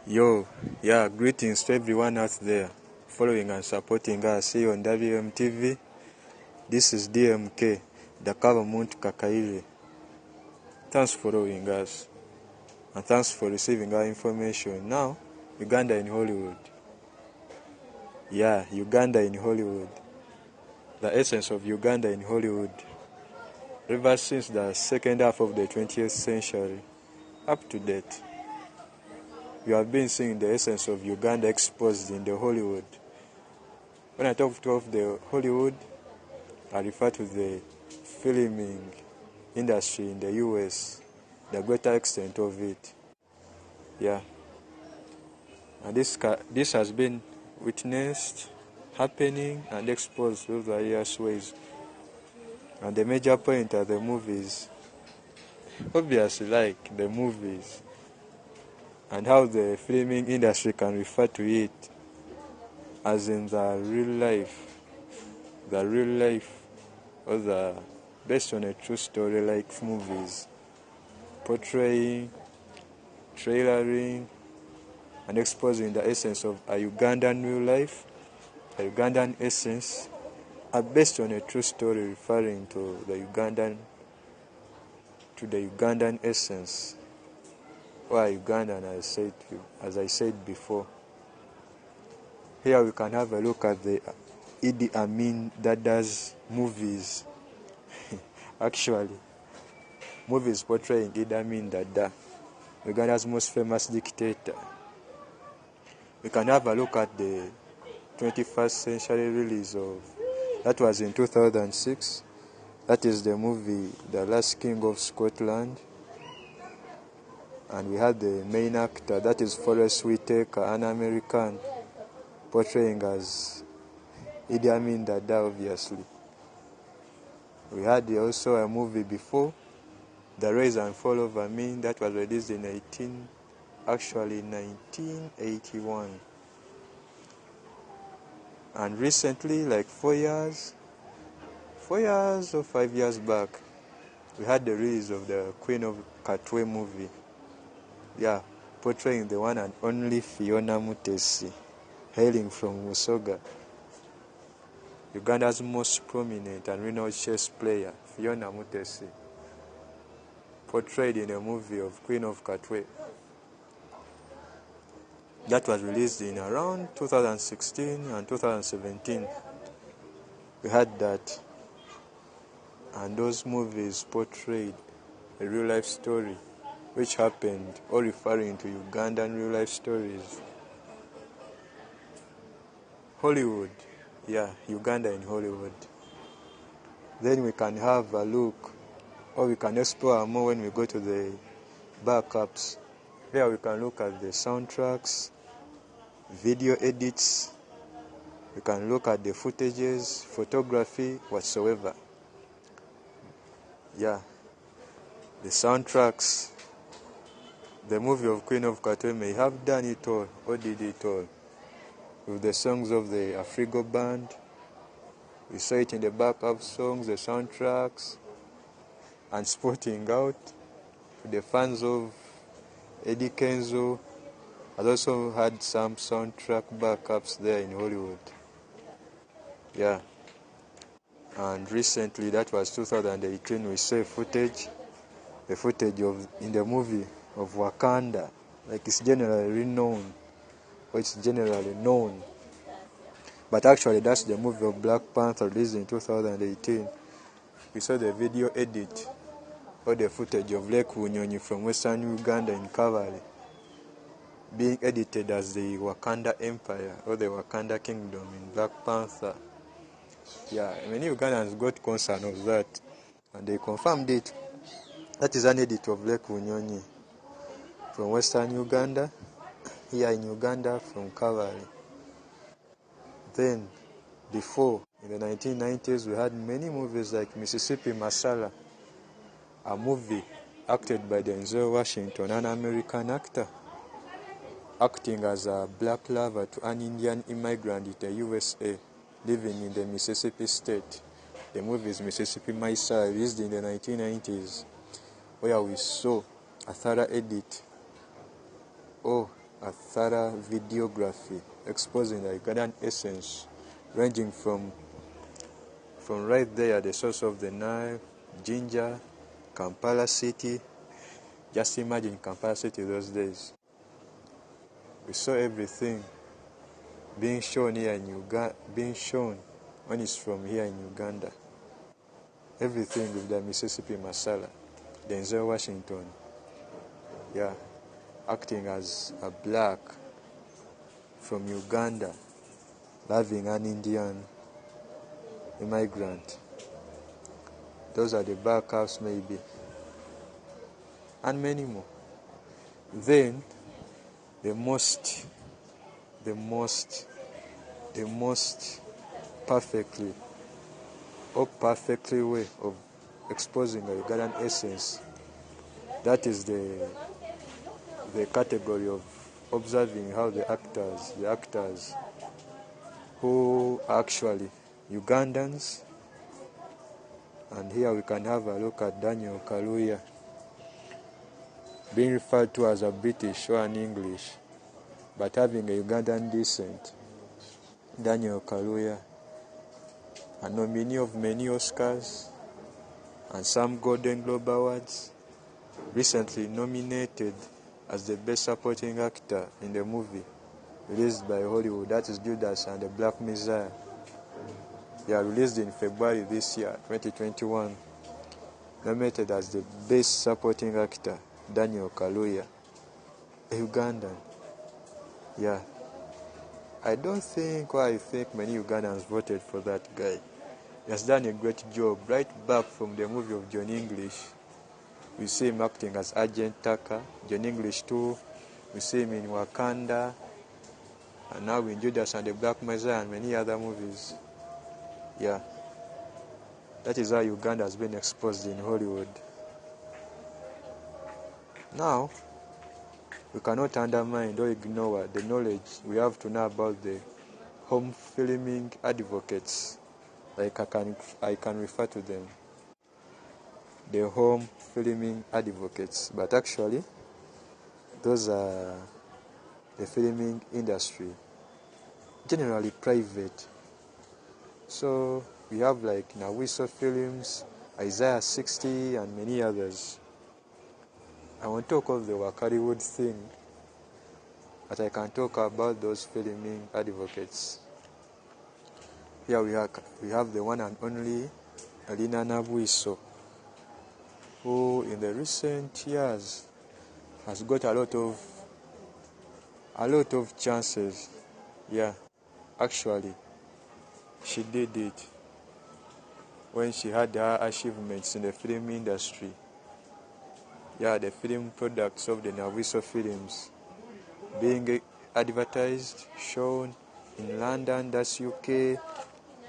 Yo, yeah, greetings to everyone out there following and supporting us here on WMTV. This is DMK, the Kavamunt Kakaire. Thanks for following us and thanks for receiving our information. Now, Uganda in Hollywood. Yeah, Uganda in Hollywood. The essence of Uganda in Hollywood. Ever since the second half of the 20th century, up to date. You have been seeing the essence of Uganda exposed in the Hollywood. When I talk of the Hollywood, I refer to the filming industry in the US, the greater extent of it. Yeah. And this has been witnessed, happening, and exposed through various ways. And the major point are the movies. Obviously, like the movies, and how the filming industry can refer to it as in the real life, or the based on a true story like movies, portraying, trailering, and exposing the essence of a Ugandan real life, a Ugandan essence, are based on a true story referring to the Ugandan essence, or Ugandan, as I said before. Here we can have a look at the Idi Amin Dada's movies. Actually, movies portraying Idi Amin Dada, Uganda's most famous dictator. We can have a look at the 21st century release of, that was in 2006. That is the movie The Last King of Scotland. And we had the main actor, that is Forest Whitaker, an American, portraying as Idi Amin Dada, obviously. We had also a movie before, The Rise and Fall of Amin, that was released in 1981. And recently, like 4 years or 5 years back, we had the release of the Queen of Katwe movie. Yeah, portraying the one and only Fiona Mutesi, hailing from Musoga. Uganda's most prominent and renowned chess player, Fiona Mutesi, portrayed in a movie of Queen of Katwe. That was released in around 2016 and 2017. We had that. And those movies portrayed a real-life story which happened, or referring to Ugandan real-life stories. Hollywood. Yeah, Uganda in Hollywood. Then we can have a look, or we can explore more when we go to the backups. Here we can look at the soundtracks, video edits, we can look at the footages, photography, whatsoever. Yeah, the soundtracks. The movie of Queen of Katwe may have done it all, or did it all, with the songs of the Afrigo band. We saw it in the backup songs, the soundtracks, and Sporting Out. The fans of Eddie Kenzo has also had some soundtrack backups there in Hollywood. Yeah. And recently, that was 2018, we saw the footage of, in the movie of Wakanda, like it's generally known, or it's generally known. But actually, that's the movie of Black Panther released in 2018. We saw the video edit, or the footage of Lake Bunyonyi from Western Uganda in Cavalry, being edited as the Wakanda Empire, or the Wakanda Kingdom in Black Panther. Yeah, many Ugandans got concern of that, and they confirmed it. That is an edit of Lake Bunyonyi from Western Uganda, here in Uganda from Cavalry. Then, before, in the 1990s, we had many movies like Mississippi Masala, a movie acted by Denzel Washington, an American actor, acting as a black lover to an Indian immigrant in the USA, living in the Mississippi state. The movie is Mississippi Masala, released in the 1990s, where we saw a thorough edit, or a thorough videography exposing the Ugandan essence, ranging from right there, the source of the Nile, Jinja, Kampala City. Just imagine Kampala City those days. We saw everything being shown here in Uganda, being shown when it's from here in Uganda. Everything with the Mississippi Masala, Denzel Washington, yeah, acting as a black from Uganda, loving an Indian immigrant. Those are the backups maybe, and many more. Then the most perfectly way of exposing a Ugandan essence, that is the category of observing how the actors who are actually Ugandans, and here we can have a look at Daniel Kaluuya, being referred to as a British or an English, but having a Ugandan descent. Daniel Kaluuya, a nominee of many Oscars and some Golden Globe Awards, recently nominated as the Best Supporting Actor in the movie released by Hollywood, that is Judas and the Black Messiah. They are released in February this year, 2021. Nominated as the Best Supporting Actor, Daniel Kaluuya, a Ugandan. Yeah. I think many Ugandans voted for that guy. He has done a great job. Right back from the movie of John English, we see him acting as Agent Tucker. John English too. We see him in Wakanda, and now in Judas and the Black Messiah and many other movies. Yeah. That is how Uganda has been exposed in Hollywood. Now, we cannot undermine or ignore the knowledge we have to know about the home filming advocates, like I can refer to them, the home filming advocates, but actually those are the filming industry, generally private. So we have like Nawiso Films, Isaiah 60 and many others. I won't talk of the Wakaliwood thing, but I can talk about those filming advocates. Here we have the one and only Alina Nabwiso, who in the recent years has got a lot of chances. Yeah, actually, she did it when she had her achievements in the film industry. Yeah, the film products of the Nawiso Films being advertised, shown in London, that's UK, in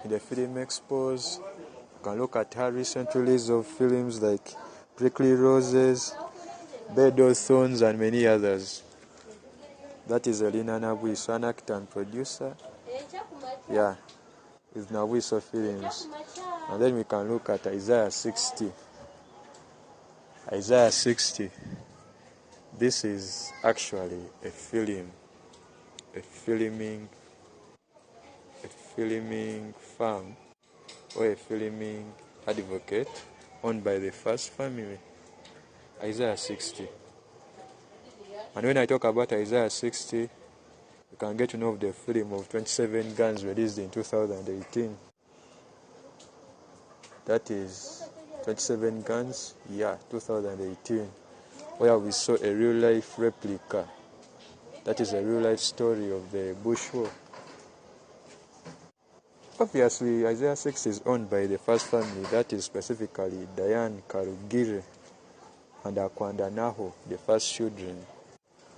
the film expos. You can look at her recent release of films like Prickly Roses, Bed of Thorns, and many others. That is Elina Nabwiso, an actor and producer. Yeah, with Nawiso Films. And then we can look at Isaiah 60. Isaiah 60. This is actually a filming firm or a filming advocate owned by the first family. Isaiah 60. And when I talk about Isaiah 60, you can get to know of the film of 27 Guns released in 2018. That is 27 Guns, yeah, 2018, where we saw a real-life replica. That is a real-life story of the Bush War. Obviously, Isaiah 6 is owned by the first family, that is specifically Diane Karugire and Akwanda Naho, the first children.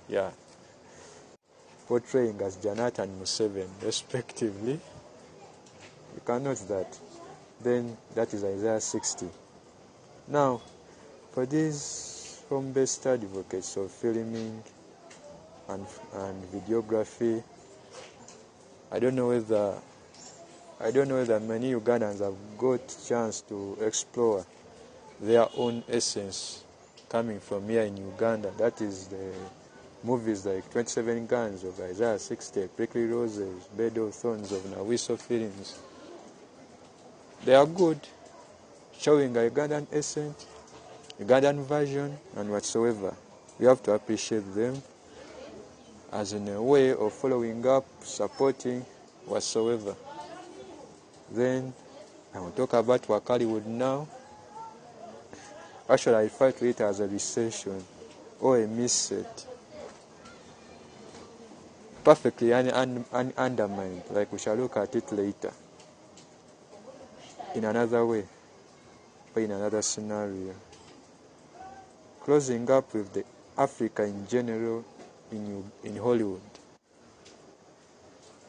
Yeah. Portraying as Janat and Museveni, respectively. You can note that. Then, that is Isaiah 60. Now, for these home-based advocates of filming and videography, I don't know whether many Ugandans have got chance to explore their own essence coming from here in Uganda. That is Movies like 27 Guns of Isaiah 60, Prickly Roses, Bed of Thorns of Nawiso Feelings. They are good, showing a Ugandan essence, Ugandan version, and whatsoever. We have to appreciate them as in a way of following up, supporting, whatsoever. Then I will talk about Wakaliwood now. Actually, I refer to it as a recession or a misset. Perfectly undermined, like we shall look at it later, in another way, or in another scenario. Closing up with the Africa in general in Hollywood.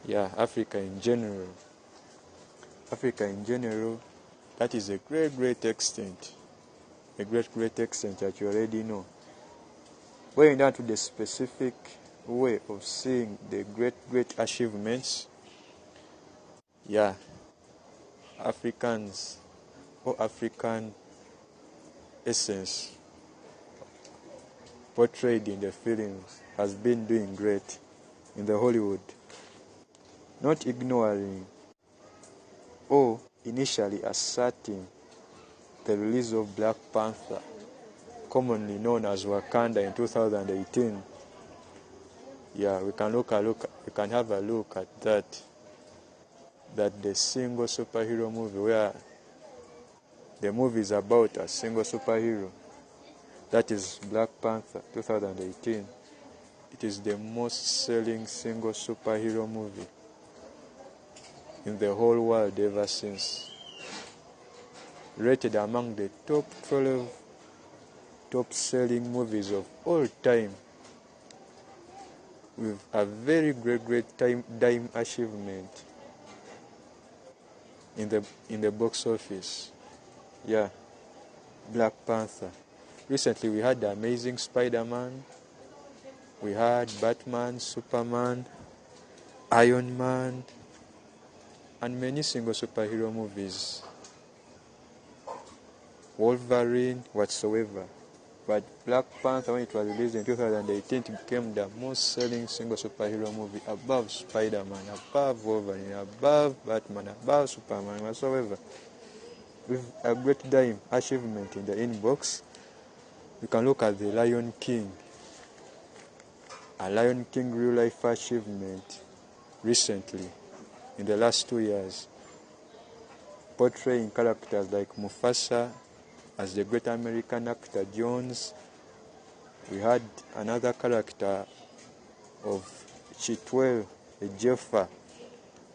Yeah, Africa in general. Africa in general, that is a great extent. A great extent that you already know. Going down to the specific way of seeing the great achievements, yeah, Africans or African essence portrayed in the films has been doing great in the Hollywood, not ignoring or initially asserting the release of Black Panther, commonly known as Wakanda, in 2018. Yeah, we can have a look at that the single superhero movie where the movie is about a single superhero, that is Black Panther 2018. It is the most selling single superhero movie in the whole world ever since. Rated among the top 12 top selling movies of all time, with a very great dime achievement in the box office. Yeah, Black Panther. Recently we had the Amazing Spider-Man, we had Batman, Superman, Iron Man, and many single superhero movies, Wolverine, whatsoever. But Black Panther, when it was released in 2018, it became the most selling single superhero movie, above Spider-Man, above Wolverine, above Batman, above Superman, whatsoever. With a great dime achievement in the inbox, we can look at the Lion King. A Lion King real life achievement recently, in the last 2 years, portraying characters like Mufasa as the great American actor Jones. We had another character of Chitwell, a Jeffa,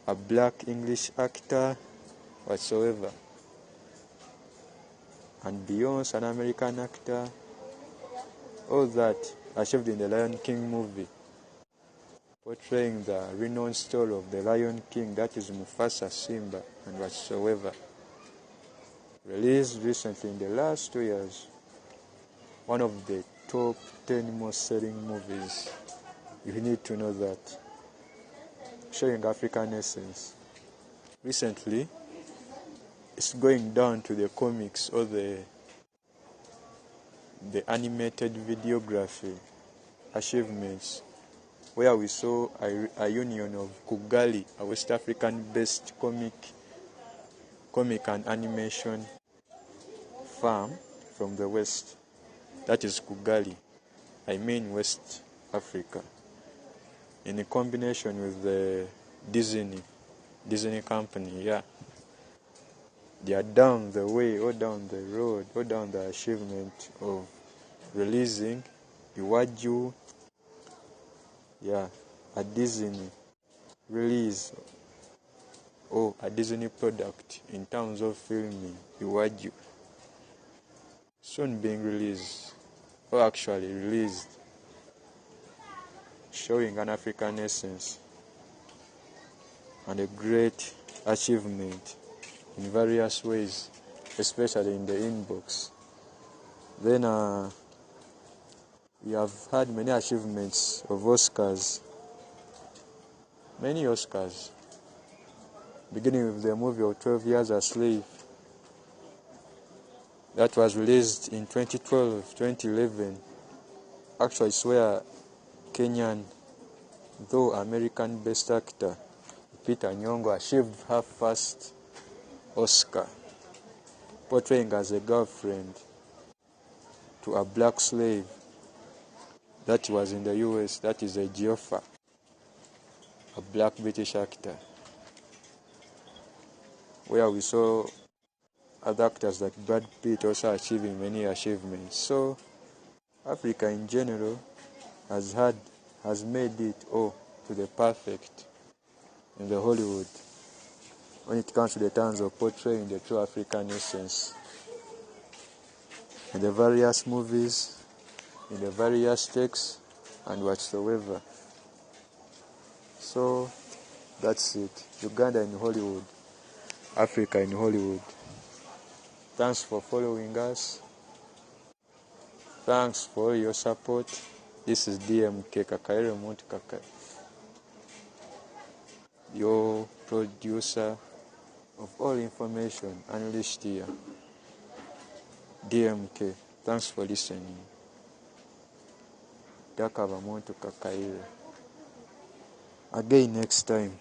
a black English actor, whatsoever. And Beyonce, an American actor. All that achieved in the Lion King movie, portraying the renowned story of the Lion King, that is Mufasa, Simba, and whatsoever. Released recently in the last 2 years, one of the top 10 most selling movies. You need to know that. Showing African essence. Recently, it's going down to the comics or the animated videography achievements, where we saw a union of Kugali, a West African-based comic and animation firm from the West. That is Kugali, I mean West Africa, in a combination with the Disney company. Yeah, they are down the way, or down the road, or down the achievement of releasing Iwaju, yeah, a Disney release or a Disney product in terms of filming Iwaju, soon being released, or actually released, showing an African essence and a great achievement in various ways, especially in the inbox. Then we have had many achievements of Oscars, many Oscars, beginning with the movie of 12 Years a Slave, that was released in 2012, 2011. Actually, it's where Kenyan, though American Best Actor, Peter Nyong'o achieved her first Oscar, portraying as a girlfriend to a black slave that was in the US, that is a Geoffrey, a black British actor, where we saw other actors like Brad Pitt also achieving many achievements. So Africa in general has made it all to the perfect in the Hollywood when it comes to the terms of portraying the true African essence in the various movies, in the various texts and whatsoever. So that's it. Uganda in Hollywood, Africa in Hollywood. Thanks for following us. Thanks for your support. This is DMK Kakaire Mount Kaka, your producer of all information unleashed here. DMK. Thanks for listening. Dakava Mount Kakaire. Again next time.